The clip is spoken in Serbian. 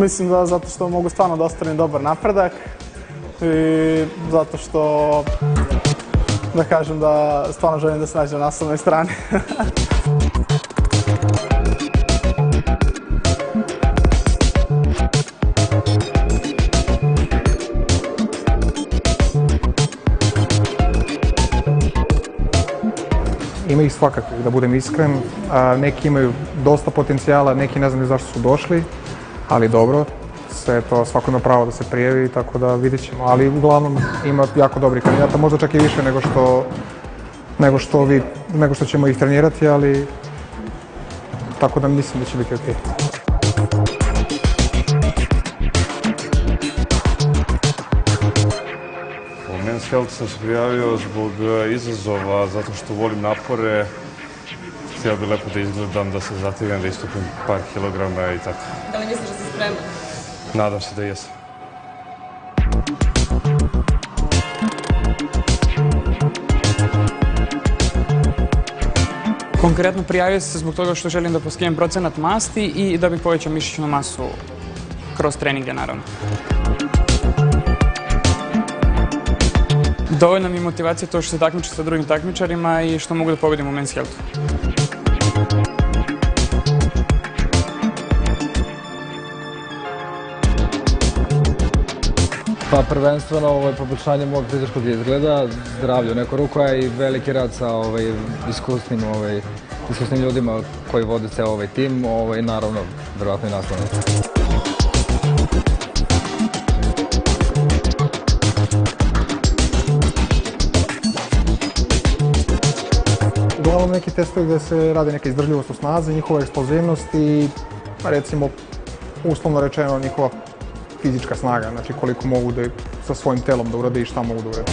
Mislim da zato što mogu stvarno da ostvarim dobar napredak i zato što da kažem da stvarno želim da se nađem na naslovnoj strani. Ima ih svakakvih, da budem iskren. Neki imaju dosta potencijala, neki ne znam ni zašto su došli, ali dobro, sve to svako ima pravo da se prijavi, tako da vidjet ćemo. Ali uglavnom ima jako dobrih kandidata, možda čak i više nego što ćemo ih trenirati, ali tako da mislim da će biti okej. U Men's Health sam se prijavio zbog izazova, zato što volim napore. Htio bih lepo da izgledam, da se zategnem, da istupim par kilograma i tako. Da li misliš da si spreman? Nadam se da jesam. Konkretno prijavio sam se zbog toga što želim da poskinem procenat masti i da bih povećao mišićnu masu kroz treninge, naravno. Dovoljna mi je motivacija to što se takmičim sa drugim takmičarima i što mogu da pobedim u Men's Healthu. Pa prvenstveno poboljšanje mog fizičkog izgleda, zdravlje u neku ruku, a i veliki rad sa iskusnim ljudima koji vode ceo ovaj tim, naravno, verovatno i naslovno. Uglavnom neki testovi gde se radi neka izdržljivost u snazi, njihova eksplozivnost i recimo uslovno rečeno njihova fizička snaga, znači koliko mogu sa svojim telom da urade i šta mogu da urade.